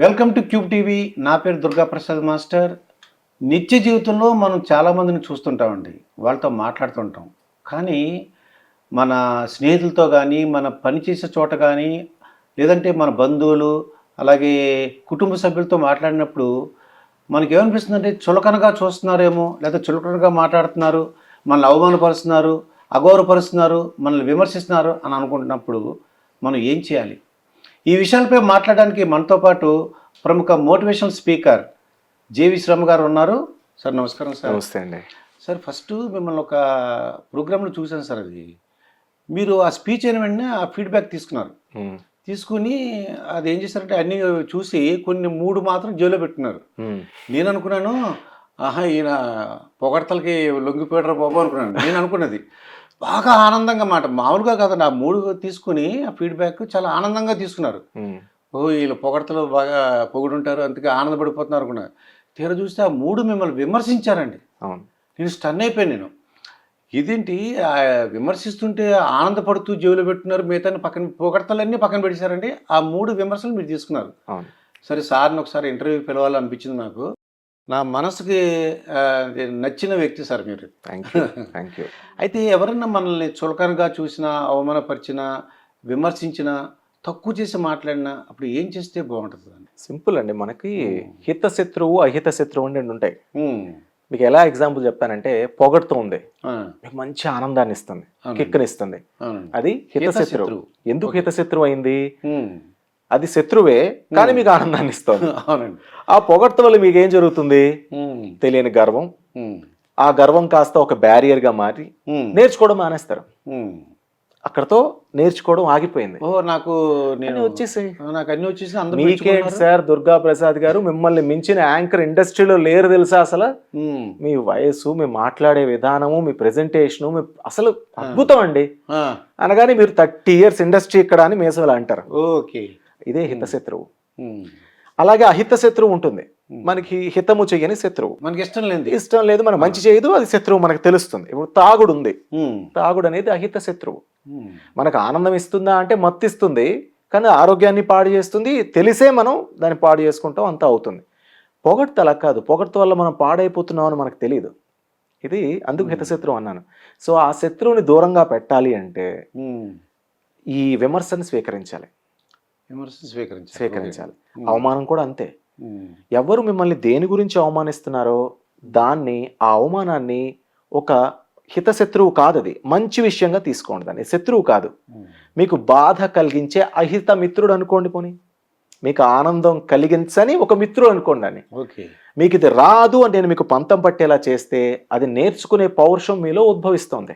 Welcome to cube TV. నా పేరు Durga Prasad master. నిత్య జీవితంలో మనం చాలామందిని చూస్తుంటామండి, వాళ్ళతో మాట్లాడుతుంటాం. కానీ మన స్నేహితులతో కానీ, మన పనిచేసే చోట కానీ, లేదంటే మన బంధువులు, అలాగే కుటుంబ సభ్యులతో మాట్లాడినప్పుడు మనకేమనిపిస్తుందంటే చులకనగా చూస్తున్నారేమో, లేదా చులకనగా మాట్లాడుతున్నారు, మనల్ని అవమానపరుస్తున్నారు, అగౌరవపరుస్తున్నారు, మనల్ని విమర్శిస్తున్నారు అని అనుకుంటున్నప్పుడు మనం ఏం చేయాలి? ఈ విషయాలపై మాట్లాడడానికి మనతో పాటు ప్రముఖ మోటివేషనల్ స్పీకర్ జేవి శ్రమ గారు ఉన్నారు. సార్ నమస్కారం. సార్ నమస్తే అండి. సార్ ఫస్ట్ మిమ్మల్ని ఒక ప్రోగ్రాంలో చూశాను సార్. అది మీరు ఆ స్పీచ్ అయిన వెంటనే ఆ ఫీడ్బ్యాక్ తీసుకున్నారు. తీసుకుని అది ఏం చేశారంటే అన్నీ చూసి కొన్ని 3 మాత్రం జైల్లో పెట్టుకున్నారు. నేను అనుకున్నాను, ఆహా ఈయన పొగడతలకి లొంగిపోయాడు బాబు అనుకున్నాను. నేను అనుకున్నది బాగా ఆనందంగా మాట మామూలుగా కాదండి. ఆ 3 తీసుకుని ఆ ఫీడ్బ్యాక్ చాలా ఆనందంగా తీసుకున్నారు. ఓ వీళ్ళు పొగడతలు బాగా పొగుడుంటారు, అందుకే ఆనందపడిపోతున్నారు అనుకున్నారు. తీర చూస్తే ఆ 3 మిమ్మల్ని విమర్శించారండి. నేను స్టన్ అయిపోయాను. నేను ఇదేంటి విమర్శిస్తుంటే ఆనందపడుతూ జేబులో పెట్టున్నారు, మిగతా పక్కన పొగడతలన్నీ పక్కన పెట్టేశారండి. ఆ 3 విమర్శలు మీరు తీసుకున్నారు. సరే సార్ని ఒకసారి ఇంటర్వ్యూ పిలవాలనిపించింది నాకు. నా మనసుకి నచ్చిన వ్యక్తి సార్ మీరు. Thank you. అయితే ఎవరన్నా మనల్ని చులకనగా చూసినా, అవమానపరిచినా, విమర్శించినా, తక్కువ చేసి మాట్లాడినా అప్పుడు ఏం చేస్తే బాగుంటుంది? సింపుల్ అండి. మనకి హిత శత్రువు అహిత శత్రువు అని 2 ఉంటాయి. మీకు ఎలా ఎగ్జాంపుల్ చెప్తానంటే, పొగడుతూ ఉంది మీకు మంచి ఆనందాన్ని ఇస్తుంది, కిక్కునిస్తుంది, అది హిత శత్రువు. ఎందుకు హిత శత్రువు అయింది? అది శత్రువే కానీ మీకు ఆనందాన్ని ఇస్తుంది. ఆ పొగడ్త వల్ల మీకు ఏం జరుగుతుంది? తెలియని గర్వం. ఆ గర్వం కాస్త ఒక బ్యారియర్ గా మారి నేర్చుకోవడం మానేస్తారు. అక్కడతో నేర్చుకోవడం ఆగిపోయింది. నాకు మీకేంటి సార్ దుర్గా ప్రసాద్ గారు, మిమ్మల్ని మించిన యాంకర్ ఇండస్ట్రీలో లేరు తెలుసా? అసలు మీ వయసు, మీ మాట్లాడే విధానము, మీ ప్రెజెంటేషను, మీ అసలు అద్భుతం అండి అనగానే మీరు 30 years ఇండస్ట్రీ ఇక్కడ అని మేసలు అంటారు. ఓకే, ఇదే హిత శత్రువు. అలాగే అహిత శత్రువు ఉంటుంది. మనకి హితము చెయ్యని శత్రువు, మనకి ఇష్టం లేదు, మనకు మంచి చేయదు, అది శత్రువు మనకు తెలుస్తుంది. ఇప్పుడు తాగుడు ఉంది, తాగుడు అనేది అహిత శత్రువు. మనకు ఆనందం ఇస్తుందా అంటే మత్తిస్తుంది, కానీ ఆరోగ్యాన్ని పాడు చేస్తుంది. తెలిసే మనం దాన్ని పాడు చేసుకుంటాం, అంతా అవుతుంది. పొగడ్త అలా కాదు. పొగడ్త వల్ల మనం పాడైపోతున్నాం అని మనకు తెలియదు. ఇది అందుకు హితశత్రువు అన్నాను. సో ఆ శత్రువుని దూరంగా పెట్టాలి అంటే ఈ విమర్శను స్వీకరించాలి. అవమానం కూడా అంతే. ఎవరు మిమ్మల్ని దేని గురించి అవమానిస్తున్నారో దాన్ని, ఆ అవమానాన్ని ఒక హిత శత్రువు కాదు, అది మంచి విషయంగా తీసుకోండి. దాన్ని శత్రువు కాదు, మీకు బాధ కలిగించే అహిత మిత్రుడు అనుకోండి. పోనీ మీకు ఆనందం కలిగించని ఒక మిత్రుడు అనుకోండి అని. మీకు ఇది రాదు అని నేను మీకు పంతం పట్టేలా చేస్తే అది నేర్చుకునే పౌరుషం మీలో ఉద్భవిస్తుంది.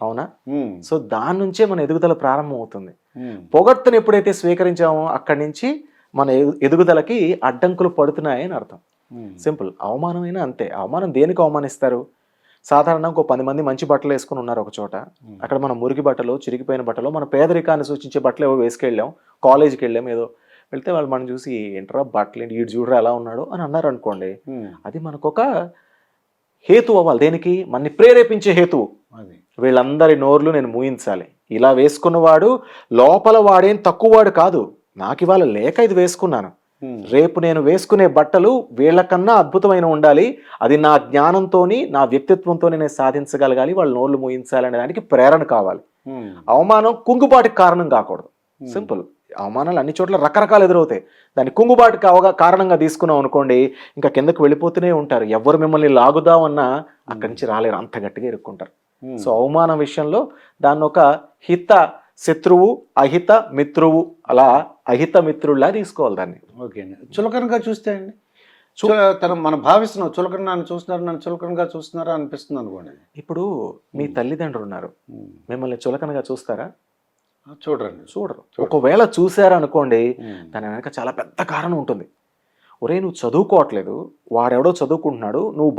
అవునా? సో దాని నుంచే మన ఎదుగుదల ప్రారంభం అవుతుంది. పొగడ్తను ఎప్పుడైతే స్వీకరించామో అక్కడి నుంచి మన ఎదుగుదలకి అడ్డంకులు పడుతున్నాయని అర్థం. సింపుల్. అవమానమైనా అంతే. అవమానం దేనికి అవమానిస్తారు? సాధారణంగా ఒక 10 మంది మంచి బట్టలు వేసుకుని ఉన్నారు ఒక చోట. అక్కడ మనం మురికి బట్టలు, చిరిగిపోయిన బట్టలు, మన పేదరికాన్ని సూచించే బట్టలు ఏవో వేసుకెళ్ళాం, కాలేజీకి వెళ్ళాం, ఏదో వెళ్తే వాళ్ళు మనం చూసి ఏంట్రా బట్టలు ఏంటి, ఈడు చూడరా ఎలా ఉన్నాడు అని అన్నారు అనుకోండి. అది మనకొక హేతు అవ్వాలి. దేనికి? మనని ప్రేరేపించే హేతువు. వీళ్ళందరి నోర్లు నేను మూయించాలి. ఇలా వేసుకున్నవాడు లోపల వాడేం తక్కువవాడు కాదు. నాకు ఇవాళ లేక ఇది వేసుకున్నాను, రేపు నేను వేసుకునే బట్టలు వీళ్ళకన్నా అద్భుతమైన ఉండాలి, అది నా జ్ఞానంతోని, నా వ్యక్తిత్వంతో నేను సాధించగలగాలి, వాళ్ళ నోర్లు మూయించాలి అనే దానికి ప్రేరణ కావాలి. అవమానం కుంగుబాటుకి కారణం కాకూడదు. సింపుల్. అవమానాలు అన్ని చోట్ల రకరకాలు ఎదురవుతాయి. దాన్ని కుంగుబాటుకి కారణంగా తీసుకున్నాం అనుకోండి, ఇంకా కిందకు వెళ్ళిపోతూనే ఉంటారు. ఎవరు మిమ్మల్ని లాగుదామన్నా అక్కడి నుంచి రాలేరు, అంత గట్టిగా ఇరుక్కుంటారు. సో అవమానం విషయంలో దాన్ని ఒక హిత శత్రువు, అహిత మిత్రువు, అలా అహిత మిత్రుల్లా తీసుకోవాలి దాన్ని. ఓకే అండి. చులకనగా చూస్తే అండి, మనం భావిస్తున్నాం చులకన, నన్ను చూస్తున్నారు, నన్ను చులకనగా చూస్తున్నారా అనిపిస్తుంది అనుకోండి. ఇప్పుడు మీ తల్లిదండ్రులు ఉన్నారు, మిమ్మల్ని చులకనగా చూస్తారా? చూడరు. ఒకవేళ చూసారనుకోండి, దాని వెనక చాలా పెద్ద కారణం ఉంటుంది. ఒరే నువ్వు చదువుకోవట్లేదు, వాడెవడో చదువుకుంటున్నాడు, నువ్వు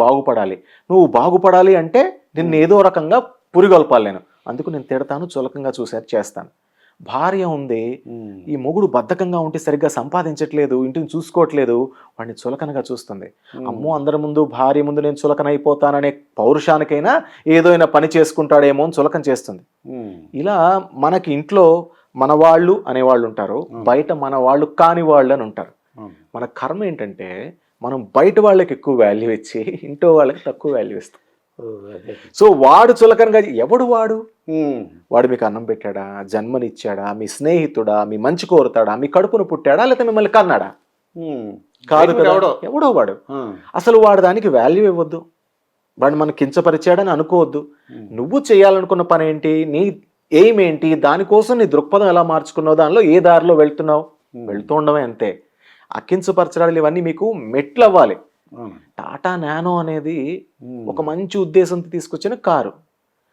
బాగుపడాలి అంటే నిన్ను ఏదో రకంగా పురిగొల్పాలి నేను, అందుకు నేను తిడతాను, చులకంగా చూసారు చేస్తాను. భార్య ఉంది, ఈ మొగుడు బద్ధకంగా ఉంటే సరిగ్గా సంపాదించట్లేదు, ఇంటిని చూసుకోవట్లేదు, వాడిని చులకనగా చూస్తుంది. అమ్మో అందరి ముందు, భార్య ముందు నేను చులకన అయిపోతాననే పౌరుషానికైనా ఏదైనా పని చేసుకుంటాడేమో అని చులకన చేస్తుంది. ఇలా మనకి ఇంట్లో మన వాళ్ళు అనేవాళ్ళు ఉంటారు, బయట మన వాళ్ళు కాని వాళ్ళు అని ఉంటారు. మన కర్మ ఏంటంటే మనం బయట వాళ్ళకి ఎక్కువ వాల్యూ ఇచ్చి ఇంట్లో వాళ్ళకి తక్కువ వాల్యూ ఇస్తాం. సో వాడు చులకనగా ఎవడు వాడు వాడు మీకు అన్నం పెట్టాడా, జన్మనిచ్చాడా, మీ స్నేహితుడా, మీ మంచి కోరుతాడా, మీ కడుపును పుట్టాడా, లేకపోతే మిమ్మల్ని కన్నాడా? కాదు కదా, ఎవడో వాడు. అసలు వాడు దానికి వాల్యూ ఇవ్వద్దు, వాడు మనకు కించపరిచాడని అనుకోవద్దు. నువ్వు చేయాలనుకున్న పని ఏంటి, నీ ఎయిమ్ ఏంటి, దానికోసం నీ దృక్పథం ఎలా మార్చుకున్నావు, దానిలో ఏ దారిలో వెళ్తున్నావు, వెళ్తూ ఉండమే అంతే. అకించపరచడాలు ఇవన్నీ మీకు మెట్లు అవ్వాలి. టాటా నానో అనేది ఒక మంచి ఉద్దేశంతో తీసుకొచ్చిన కారు,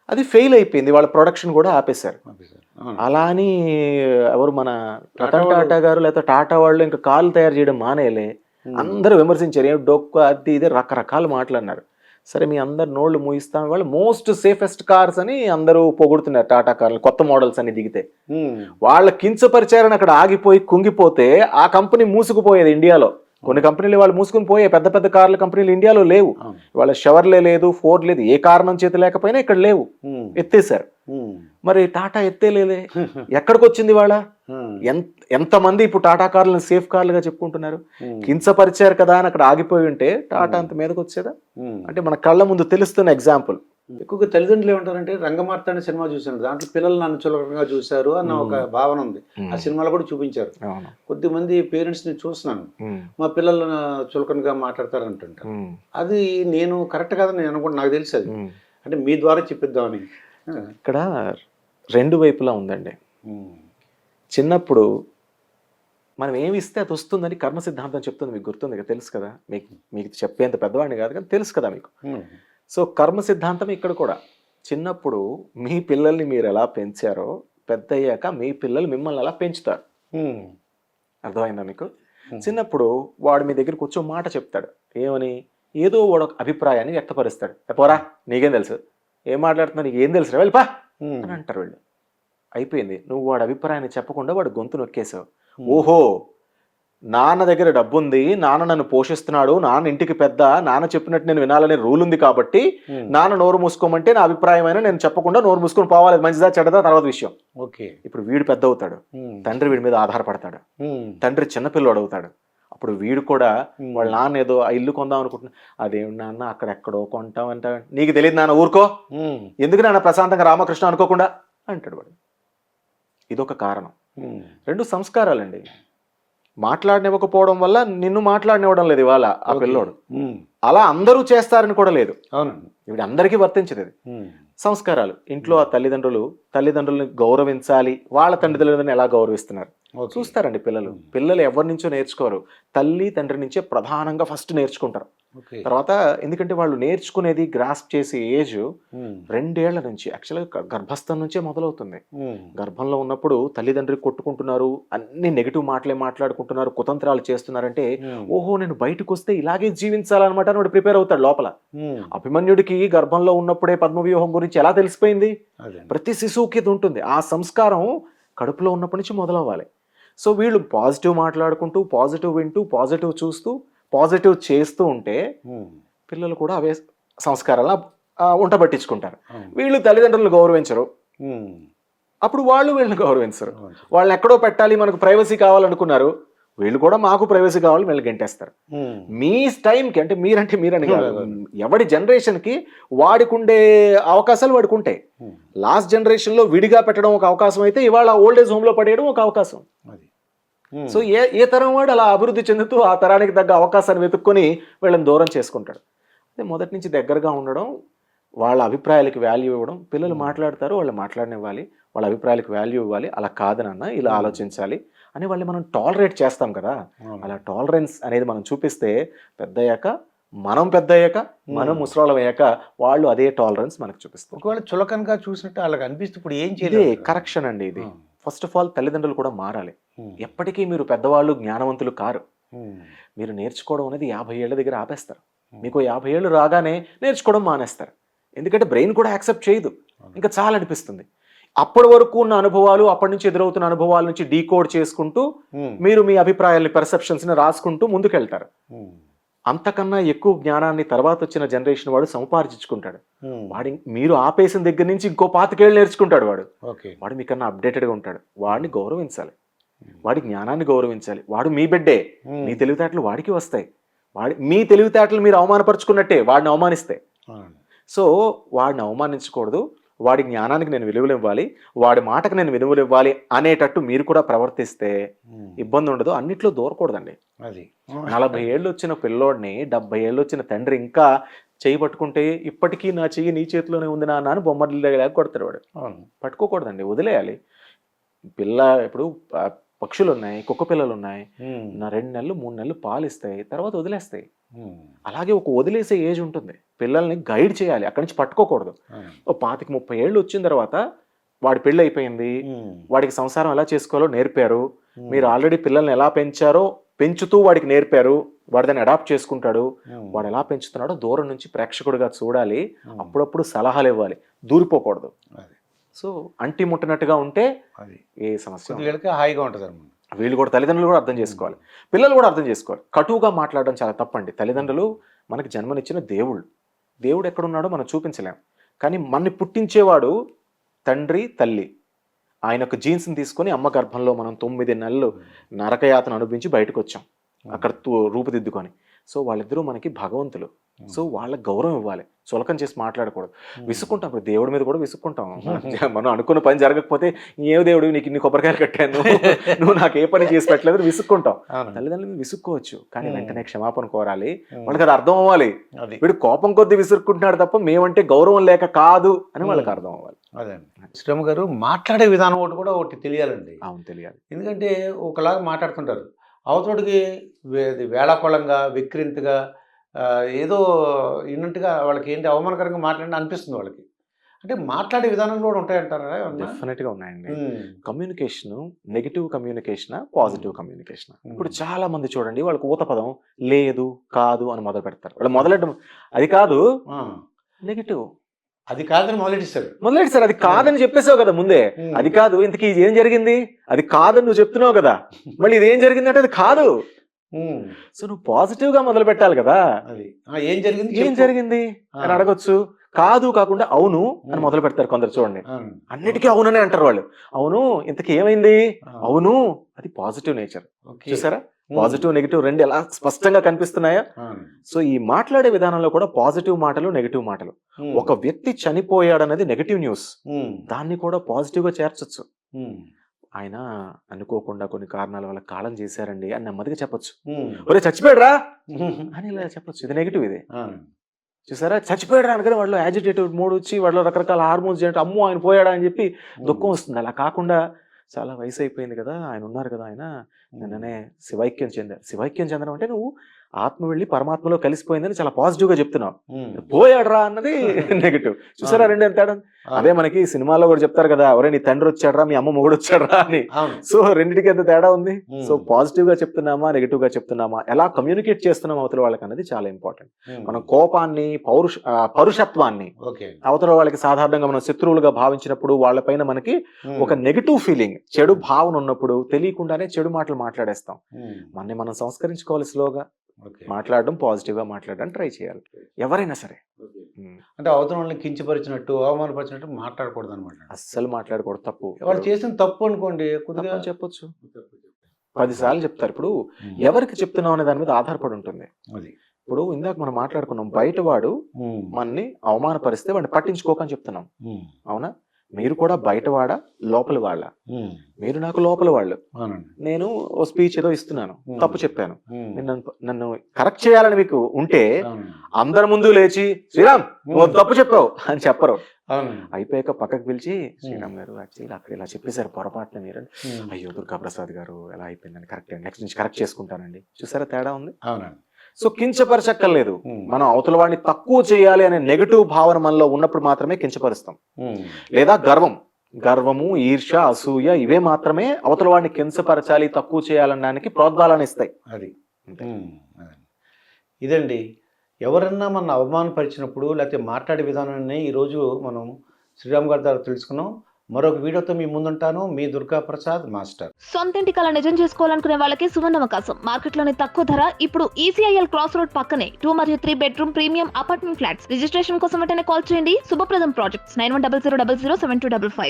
అది ఫెయిల్ అయిపోయింది, వాళ్ళ ప్రొడక్షన్ కూడా ఆపేశారు. అలా అని ఎవరు మన రతన్ టాటా గారు లేకపోతే టాటా వాళ్ళు ఇంకా కార్లు తయారు చేయడం మానేయలే. అందరూ విమర్శించారు, ఏం డొక్కు అది ఇది రకరకాలు మాట్లాడినారు. సరే మీ అందరు నోళ్ళు మూయిస్తాం, వాళ్ళు మోస్ట్ సేఫెస్ట్ కార్స్ అని అందరూ పొగుడుతున్నారు టాటా కార్లు, కొత్త మోడల్స్ అని దిగితే. వాళ్ళ కించపరిచారని అక్కడ ఆగిపోయి కుంగిపోతే ఆ కంపెనీ మూసుకుపోయేది. ఇండియాలో కొన్ని కంపెనీలు వాళ్ళు మూసుకుని పోయే, పెద్ద పెద్ద కార్ల కంపెనీలు ఇండియాలో లేవు. వాళ్ళ షవర్లే లేదు, ఫోర్డ్ లేదు, ఏ కారణం చేత లేకపోయినా ఇక్కడ లేవు, ఎత్తేసారు. మరి టాటా ఎత్తేలేదే, ఎక్కడికి వచ్చింది వాళ్ళ? ఎంతమంది ఇప్పుడు టాటా కార్లను సేఫ్ కార్లుగా చెప్పుకుంటున్నారు? కించపరిచారు కదా అని అక్కడ ఆగిపోయి ఉంటే టాటా అంత మీదకి వచ్చేదా? అంటే మన కళ్ళ ముందు తెలుస్తున్న ఎగ్జాంపుల్. ఎక్కువగా తల్లిదండ్రులు ఏమంటారంటే, రంగమార్త అనే సినిమా చూసాను, దాంట్లో పిల్లలు నన్ను చులకనగా చూశారు అన్న ఒక భావన ఉంది. ఆ సినిమాలో కూడా చూపించారు. కొద్దిమంది పేరెంట్స్ ని చూస్తున్నాను, మా పిల్లలు చులకనగా మాట్లాడతారు అంటుంటారు. అది నేను కరెక్ట్ కాదని నేను అనుకుంటున్నా, నాకు తెలుసు అది. అంటే మీ ద్వారా చెప్పిద్దామని. ఇక్కడ రెండు వైపులా ఉందండి. చిన్నప్పుడు మనం ఏమి ఇస్తే అది వస్తుందని కర్మ సిద్ధాంతం చెప్తుంది, మీకు గుర్తుంది కదా, తెలుసు కదా, మీకు చెప్పేంత పెద్దవాడిని కాదు కానీ తెలుసు కదా మీకు. సో కర్మ సిద్ధాంతం ఇక్కడ కూడా, చిన్నప్పుడు మీ పిల్లల్ని మీరు ఎలా పెంచారో పెద్ద అయ్యాక మీ పిల్లలు మిమ్మల్ని అలా పెంచుతారు. అర్థమైందా మీకు? చిన్నప్పుడు వాడు మీ దగ్గర కూర్చో మాట చెప్తాడు, ఏమని, ఏదో వాడు ఒక అభిప్రాయాన్ని వ్యక్తపరుస్తాడు. పోరా నీకేం తెలుసు, ఏం మాట్లాడుతున్నా, నీకు ఏం తెలుసు వెళ్ళిపా అని అంటారు వీళ్ళు. అయిపోయింది, నువ్వు వాడి అభిప్రాయాన్ని చెప్పకుండా వాడు గొంతు నొక్కేసావు. ఓహో, నాన్న దగ్గర డబ్బు ఉంది, నాన్న నన్ను పోషిస్తున్నాడు, నాన్న ఇంటికి పెద్ద, నాన్న చెప్పినట్టు నేను వినాలనే రూల్ ఉంది కాబట్టి నాన్న నోరు మూసుకోమంటే నా అభిప్రాయం అయినా నేను చెప్పకుండా నోరు మూసుకొని పోవాలి, మంచిదా చెడ్డదా తర్వాత విషయం. ఓకే, ఇప్పుడు వీడు పెద్ద అవుతాడు, తండ్రి వీడి మీద ఆధారపడతాడు, తండ్రి చిన్నపిల్లడు అవుతాడు. అప్పుడు వీడు కూడా వాళ్ళ నాన్న ఏదో ఇల్లు కొందాం అనుకుంటున్నా, అదేమి నాన్న అక్కడెక్కడో కొంటాం అంటా, నీకు తెలియదు నాన్న, ఊరుకో, ఎందుకు నాన్న ప్రశాంతంగా రామకృష్ణ అనుకోకుండా అంటాడు వాడు. ఇదొక కారణం. రెండు సంస్కారాలండి. మాట్లాడనివ్వకపోవడం వల్ల నిన్ను మాట్లాడనివ్వడం లేదు ఇవాళ ఆ పిల్లోడు. అలా అందరూ చేస్తారని కూడా లేదు, ఇవి అందరికీ వర్తించదు. సంస్కారాలు ఇంట్లో ఆ తల్లిదండ్రులని గౌరవించాలి, వాళ్ళ తల్లిదండ్రులను ఎలా గౌరవిస్తున్నారు చూస్తారండి పిల్లలు. పిల్లలు ఎవరి నుంచో నేర్చుకోరు, తల్లి తండ్రి నుంచే ప్రధానంగా ఫస్ట్ నేర్చుకుంటారు. తర్వాత ఎందుకంటే వాళ్ళు నేర్చుకునేది గ్రాస్ప్ చేసే ఏజ్ 2 ఏళ్ల నుంచి, యాక్చువల్గా గర్భస్థం నుంచే మొదలవుతుంది. గర్భంలో ఉన్నప్పుడు తల్లిదండ్రి కొట్టుకుంటున్నారు, అన్ని నెగిటివ్ మాటలే మాట్లాడుకుంటున్నారు, కుతంత్రాలు చేస్తున్నారంటే ఓహో నేను బయటకు వస్తే ఇలాగే జీవించాలన్నమాట అని వాడు ప్రిపేర్ అవుతాడు లోపల. అభిమన్యుడికి గర్భంలో ఉన్నప్పుడే పద్మవ్యూహం గురించి ఎలా తెలిసిపోయింది? ప్రతి శిశువుకి ఇది ఉంటుంది. ఆ సంస్కారం కడుపులో ఉన్నప్పటి నుంచి మొదలవ్వాలి. సో వీళ్ళు పాజిటివ్ మాట్లాడుకుంటూ, పాజిటివ్ వింటూ, పాజిటివ్ చూస్తూ, పాజిటివ్ చేస్తూ ఉంటే పిల్లలు కూడా అవే సంస్కారాలను ఉంటబట్టించుకుంటారు. వీళ్ళు తల్లిదండ్రులను గౌరవించరు, అప్పుడు వాళ్ళు వీళ్ళని గౌరవించరు. వాళ్ళని ఎక్కడో పెట్టాలి, మనకు ప్రైవసీ కావాలనుకున్నారు, వీళ్ళు కూడా మాకు ప్రైవసీ కావాలి వీళ్ళు గెంటేస్తారు. మీ టైంకి అంటే మీరని కాదు, ఎవడి జనరేషన్కి వాడికి ఉండే అవకాశాలు వాడికి ఉంటాయి. లాస్ట్ జనరేషన్లో విడిగా పెట్టడం ఒక అవకాశం అయితే ఇవాళ ఓల్డేజ్ హోమ్లో పడేయడం ఒక అవకాశం. సో ఏ తరం వాడు అలా అభివృద్ధి చెందుతూ ఆ తరానికి తగ్గ అవకాశాన్ని వెతుక్కొని వీళ్ళని దూరం చేసుకుంటాడు. అదే మొదటి నుంచి దగ్గరగా ఉండడం, వాళ్ళ అభిప్రాయాలకు వాల్యూ ఇవ్వడం. పిల్లలు మాట్లాడతారు, వాళ్ళు మాట్లాడనివ్వాలి, వాళ్ళ అభిప్రాయాలకు వాల్యూ ఇవ్వాలి. అలా కాదనన్నా ఇలా ఆలోచించాలి అని వాళ్ళని మనం టాలరేట్ చేస్తాం కదా. అలా టాలరెన్స్ అనేది మనం చూపిస్తే పెద్దయ్యాక మనం ముసలాళ్ళం అయ్యాక వాళ్ళు అదే టాలరెన్స్ మనకు చూపిస్తాం. ఒకవేళ చులకనగా చూసినట్టు వాళ్ళకి అనిపిస్తే ఇప్పుడు ఏం చేయలేదు. కరెక్షన్ అండి ఇది. ఫస్ట్ ఆఫ్ ఆల్ తల్లిదండ్రులు కూడా మారాలి. ఎప్పటికీ మీరు పెద్దవాళ్ళు జ్ఞానవంతులు కారు. మీరు నేర్చుకోవడం అనేది 50 ఏళ్ల దగ్గర ఆపేస్తారు. మీకు 50 ఏళ్ళు రాగానే నేర్చుకోవడం మానేస్తారు. ఎందుకంటే బ్రెయిన్ కూడా యాక్సెప్ట్ చేయదు, ఇంకా చాలా అనిపిస్తుంది. అప్పటి వరకు ఉన్న అనుభవాలు, అప్పటి నుంచి ఎదురవుతున్న అనుభవాల నుంచి డీకోడ్ చేసుకుంటూ మీరు మీ అభిప్రాయాల్ని, పెర్సెప్షన్స్ని రాసుకుంటూ ముందుకెళ్తారు. అంతకన్నా ఎక్కువ జ్ఞానాన్ని తర్వాత వచ్చిన జనరేషన్ వాడు సంపార్జించుకుంటాడు. వాడి మీరు ఆపేసిన దగ్గర నుంచి ఇంకో 25 ఏళ్ళు నేర్చుకుంటాడు వాడు. మీకన్నా అప్డేటెడ్గా ఉంటాడు. వాడిని గౌరవించాలి. వాడి జ్ఞానాన్ని గౌరవించాలి. వాడు మీ బిడ్డే, ఉమ్. మీ తెలివితేటలు వాడికి వస్తాయి. మీ తెలివితేటలు మీరు అవమానపరుచుకున్నట్టే వాడిని అవమానిస్తే. అవునండి. సో వాడిని అవమానించకూడదు, వాడి జ్ఞానానికి నేను విలువలు ఇవ్వాలి, వాడి మాటకు నేను విలువలు ఇవ్వాలి అనేటట్టు మీరు కూడా ప్రవర్తిస్తే ఉమ్. ఇబ్బంది ఉండదు. అన్నిట్లో దూరకూడదండి. అది 40 ఏళ్ళు వచ్చిన పిల్లోడిని 70 ఏళ్ళు వచ్చిన తండ్రి ఇంకా చెయ్యి పట్టుకుంటే ఇప్పటికీ నా చెయ్యి నీ చేతిలోనే ఉంది నాన్న అని బొమ్మలేక కొడతాడు వాడు. అవును. పట్టుకోకూడదండి, వదిలేయాలి. పిల్ల ఇప్పుడు పక్షులు ఉన్నాయి, కుక్క పిల్లలు ఉన్నాయి, ఉమ్. నా 2 నెలలు 3 నెలలు పాలు ఇస్తాయి, తర్వాత వదిలేస్తాయి. ఉమ్. అలాగే ఒక వదిలేసే ఏజ్ ఉంటుంది. పిల్లల్ని గైడ్ చేయాలి, అక్కడి నుంచి పట్టుకోకూడదు. అవును. ఓ 25-30 ఏళ్ళు వచ్చిన తర్వాత వాడి పెళ్ళి అయిపోయింది, ఉమ్. వాడికి సంసారం ఎలా చేసుకోవాలో నేర్పారు, ఉమ్. మీరు ఆల్రెడీ పిల్లల్ని ఎలా పెంచారో పెంచుతూ వాడికి నేర్పారు, వాడు దాన్ని అడాప్ట్ చేసుకుంటాడు. ఉమ్. వాడు ఎలా పెంచుతున్నాడో దూరం నుంచి ప్రేక్షకుడిగా చూడాలి, ఉమ్. అప్పుడప్పుడు సలహాలు ఇవ్వాలి, దూరిపోకూడదు. అది సో అంటి ముట్టనట్టుగా ఉంటే అది ఏ సమస్య ఉండదు. వీళ్ళకి హాయిగా ఉంటుంది అన్నమాట. వీళ్ళు కూడా తల్లిదండ్రులు కూడా అర్థం చేసుకోవాలి, పిల్లలు కూడా అర్థం చేసుకోవాలి. కటువుగా మాట్లాడడం చాలా తప్పండి. తల్లిదండ్రులు మనకి జన్మనిచ్చిన దేవుళ్ళు, దేవుడు ఎక్కడున్నాడో మనం చూపించలేం, కానీ మనని పుట్టించేవాడు తండ్రి తల్లి. ఆయన యొక్క జీన్స్ని తీసుకొని అమ్మ గర్భంలో మనం 9 నెలలు నరకయాతను అనుభవించి బయటకు వచ్చాం, అక్కడ రూపుదిద్దుకొని. సో వాళ్ళిద్దరూ మనకి భగవంతులు. సో వాళ్ళకి గౌరవం ఇవ్వాలి, చులకం చేసి మాట్లాడకూడదు. విసుక్కుంటాం, ఇప్పుడు దేవుడి మీద కూడా విసుక్కుంటాం. మనం అనుకున్న పని జరగకపోతే ఏం దేవుడు నీకు ఇన్ని కొబ్బరికాయలు కట్టాను, నువ్వు నాకు ఏ పని చేసి పెట్టలేదు విసుక్కుంటాం. అవును. తల్లిదండ్రులు విసుక్కోవచ్చు, కానీ వెంటనే క్షమాపణ కోరాలి. ఉమ్. వాళ్ళకి అది అర్థం అవ్వాలి. అది వీడు కోపం కొద్దీ విసురుకుంటున్నాడు తప్ప మేమంటే గౌరవం లేక కాదు అని వాళ్ళకి అర్థం అవ్వాలి. అదే శ్రీరామ్ గారు, మాట్లాడే విధానం ఒకటి తెలియాలండి. అవును, తెలియాలి. ఎందుకంటే ఒకలాగా మాట్లాడుతుంటారు, అవతోడికి వేళాకోళంగా విక్రింతగా ఏదో ఇన్నట్టుగా వాళ్ళకి ఏంటి అవమానకరంగా మాట్లాడిన అనిపిస్తుంది వాళ్ళకి. అంటే మాట్లాడే విధానంలో కూడా ఉంటాయంటారా? డెఫినెట్ గా ఉన్నాయండి. Communication negative communication, positive communication. ఇప్పుడు చాలా మంది చూడండి, వాళ్ళకి ఊత పదం లేదు కాదు అని మొదలు పెడతారు. వాళ్ళు మొదలెట్టడం అది కాదు, నెగిటివ్ అది కాదని మొదలెట్టారు. సార్ అది కాదని చెప్పేసావు కదా ముందే. అది కాదు, ఇంతకీ ఇది ఏం జరిగింది, అది కాదని నువ్వు చెప్తున్నావు కదా, మళ్ళీ ఇది ఏం జరిగింది అంటే అది కాదు. సో నువ్వు పాజిటివ్ గా మొదలు పెట్టాలి కదా. అది ఏం జరిగింది అని అడగొచ్చు. కాదు కాకుండా అవును అని మొదలు పెడతారు కొందరు. చూడండి, అన్నిటికీ అవుననే అంటారు వాళ్ళు. అవును, ఇంతకీ ఏమైంది, అవును. అది పాజిటివ్ నేచర్. చూసారా, పాజిటివ్ నెగిటివ్ రెండు ఎలా స్పష్టంగా కనిపిస్తున్నాయా? సో ఈ మాట్లాడే విధానంలో కూడా పాజిటివ్ మాటలు, నెగిటివ్ మాటలు. ఒక వ్యక్తి చనిపోయాడనేది నెగిటివ్ న్యూస్, దాన్ని కూడా పాజిటివ్ గా చేర్చొచ్చు. ఆయన అనుకోకుండా కొన్ని కారణాల వల్ల కాలం చేశారండి అని నెమ్మదిగా చెప్పొచ్చు. ఒరే చచ్చిపోయాడురా అని ఇలా చెప్పొచ్చు, ఇది నెగిటివ్. ఇది చూసారా, చచ్చిపోయాడు అనగానే వాళ్ళు యాజిటేటివ్ మూడ్ వచ్చి వాళ్ళు రకరకాల హార్మోన్స్ చేయడం, అమ్మో ఆయన పోయాడా అని చెప్పి దుఃఖం వస్తుంది. అలా కాకుండా చాలా వయసు అయిపోయింది కదా, ఆయన ఉన్నారు కదా, ఆయన నిన్ననే శివైక్యం చెందారు. శివైక్యం చెందడం అంటే నువ్వు ఆత్మ వెళ్ళి పరమాత్మలో కలిసిపోయిందని చాలా పాజిటివ్ గా చెప్తున్నావు. పోయాడరా అన్నది నెగిటివ్. చూసారా రెండు ఎంత తేడా? అదే మనకి సినిమాలో కూడా చెప్తారు కదా, ఎవరే నీ తండ్రి వచ్చాడరా, మీ అమ్మ మొగుడు వచ్చాడరా అని. సో రెండింటికి ఎంత తేడా ఉంది. సో పాజిటివ్ గా చెప్తున్నామా, నెగిటివ్ గా చెప్తున్నామా, ఎలా కమ్యూనికేట్ చేస్తున్నాం అవతల వాళ్ళకి అన్నది చాలా ఇంపార్టెంట్. మనం కోపాన్ని, పౌరుషత్వాన్ని అవతల వాళ్ళకి సాధారణంగా మనం శత్రువులుగా భావించినప్పుడు వాళ్ళపైన మనకి ఒక నెగిటివ్ ఫీలింగ్, చెడు భావన ఉన్నప్పుడు తెలియకుండానే చెడు మాటలు మాట్లాడేస్తాం. మనని మనం సంస్కరించుకోవాలి, స్లోగా మాట్లాడడం, పాజిటివ్ గా మాట్లాడడం ట్రై చేయాలి ఎవరైనా సరే. అంటే అవతల వాళ్ళని కించపరిచినట్టు, అవమానపరిచినట్టు మాట్లాడకూడదు అనమాట. అస్సలు మాట్లాడకూడదు, తప్పు. వాళ్ళు చేసిన తప్పు అనుకోండి, కొద్దిగా చెప్పొచ్చు, 10 సార్లు చెప్తారు. ఇప్పుడు ఎవరికి చెప్తున్నాం అనే దాని మీద ఆధారపడి ఉంటుంది. ఇప్పుడు ఇందాక మనం మాట్లాడుకున్నాం, బయట వాడు మనని అవమానపరిస్తే వాడిని పట్టించుకోకని చెప్తున్నాం, అవునా? మీరు కూడా బయటవాడా, లోపల వాళ్ళ? మీరు నాకు లోపల వాళ్ళు. నేను ఓ స్పీచ్ ఏదో ఇస్తున్నాను, తప్పు చెప్పాను, నన్ను కరెక్ట్ చేయాలని మీకు ఉంటే అందరి ముందు లేచి శ్రీరామ్ నువ్వు తప్పు చెప్పావు అని చెప్పరు. అయిపోయాక పక్కకు పిలిచి, శ్రీరామ్ గారు యాక్చువల్లీ అక్కడ ఇలా చెప్పేశారు పొరపాటున మీరు. అయ్యో దుర్గా ప్రసాద్ గారు ఎలా అయిపోయిందని, కరెక్ట్ నెక్స్ట్ నుంచి కరెక్ట్ చేసుకుంటానండి. చూసారా తేడా ఉంది. సో కించపరచక్కర్లేదు, మనం అవతల వాడిని తక్కువ చేయాలి అనే నెగటివ్ భావన మనలో ఉన్నప్పుడు మాత్రమే కించపరుస్తాం. లేదా గర్వము, ఈర్ష్య, అసూయ ఇవే మాత్రమే అవతల వాడిని కించపరచాలి, తక్కువ చేయాలనడానికి ప్రోద్బలాన్ని ఇస్తాయి. అది ఇదండి, ఎవరన్నా మన అవమానపరిచినప్పుడు లేకపోతే మాట్లాడే విధానాన్ని ఈరోజు మనం శ్రీరామ్ గారి ద్వారా తెలుసుకున్నాం. మరొక వీడియోతో మీ ముందుంటాను. మీ దుర్గా ప్రసాద్ మాస్టర్. సొంతింటి కల నిజం చేసుకోవాలనుకునే వాళ్ళకి సువర్ణ అవకాశం. మార్కెట్లోని తక్కువ ధర, ఇప్పుడు ఈసీఐఎల్ క్రాస్ రోడ్ పక్కనే 2 మరియు 3 bedroom premium apartment flats. Registration కోసం వెంటనే కాల్ చేయండి. శుభప్రదం ప్రాజెక్ట్స్ 9100007255.